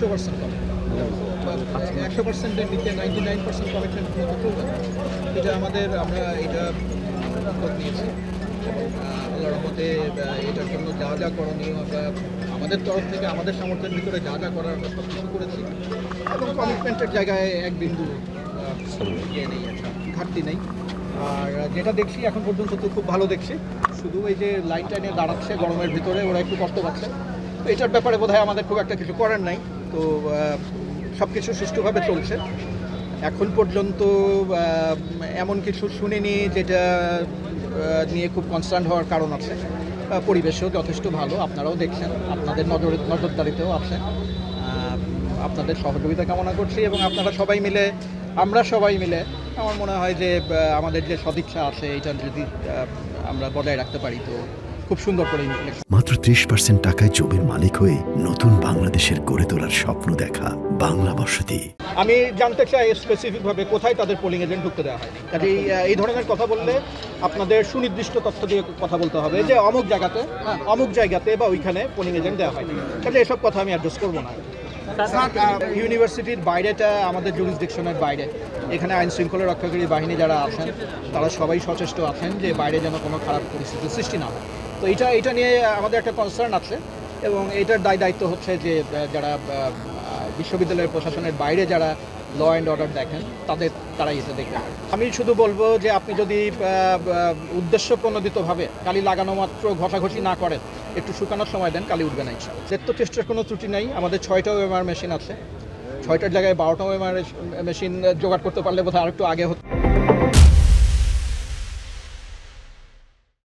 100% commitment, 100%-এর নিচে 99% commitment মতো চলবে না। এটা আমরা এটা উদ্যোগ নিয়েছি। আল্লাহর রহমতে এটার জন্য যা যা করণীয় আমরা আমাদের তরফ থেকে আমাদের সামর্থ্যের ভিতরে যা যা করার সব কিছু করেছি এবং কমিটমেন্টের জায়গায় এক বিন্দু নেই, একটা ঘাটতি নেই। আর যেটা দেখছি এখন পর্যন্ত তো খুব ভালো দেখছি, শুধু এই যে লাইনটা নিয়ে দাঁড়াচ্ছে গরমের ভিতরে, ওরা একটু কষ্ট পাচ্ছে। তো এটার ব্যাপারে বোধহয় আমাদের খুব একটা কিছু করার নাই। তো সব কিছু সুষ্ঠুভাবে চলছে। এখন পর্যন্ত এমন কিছু শুনিনি যেটা নিয়ে খুব কনসার্ন হওয়ার কারণ আছে। পরিবেশও যথেষ্ট ভালো, আপনারাও দেখছেন, আপনাদের নজরদারিতেও আছেন। আপনাদের সহযোগিতা কামনা করছি এবং আপনারা সবাই মিলে, আমরা সবাই মিলে আমার মনে হয় যে আমাদের যে সদিচ্ছা আছে এটা যদি আমরা বজায় রাখতে পারি তো খুব সুন্দর করে মাত্র 30% টাকায় জমির মালিক হয়ে নতুন বাংলাদেশের গড়ে তোলার স্বপ্ন দেখা বাংলা বসতি। আমি জানতে চাই স্পেসিফিকভাবে কোথায় তাদের পোলিং এজেন্ট ঢুকতে দেওয়া হয়। কাজে এই ধরনের কথা বললে আপনাদের সুনির্দিষ্ট তথ্য দিয়ে কথা বলতে হবে যে অমুক জায়গাতে বা ওইখানে পোলিং এজেন্ট দেওয়া হয়। কাজে এসব কথা আমি অ্যাড্রেস করবো না। ইউনিভার্সিটির বাইরেটা আমাদের জুরিসডিকশনের বাইরে। এখানে আইন শৃঙ্খলা রক্ষাকারী বাহিনী যারা আছেন তারা সবাই সচেষ্ট আছেন যে বাইরে যেন কোনো খারাপ পরিস্থিতির সৃষ্টি না হয়। তো এটা নিয়ে আমাদের একটা কনসার্ন আছে এবং এটার দায়িত্ব হচ্ছে যে যারা বিশ্ববিদ্যালয়ের প্রশাসনের বাইরে যারা ল অ্যান্ড অর্ডার দেখেন তারাই এটা দেখবেন। আমি শুধু বলবো যে আপনি যদি উদ্দেশ্য প্রণোদিতভাবে কালি লাগানো মাত্র ঘষাঘষি না করেন, একটু শুকানোর সময় দেন, কালি উঠবে না ইনশাআল্লাহ। তো চেষ্টার কোনো ত্রুটি নাই। আমাদের 6টা ওএমআর মেশিন আছে, 6টার জায়গায় 12টা ওএমআর মেশিন জোগাড় করতে পারলে বোধহয় আরেকটু আগে হতো।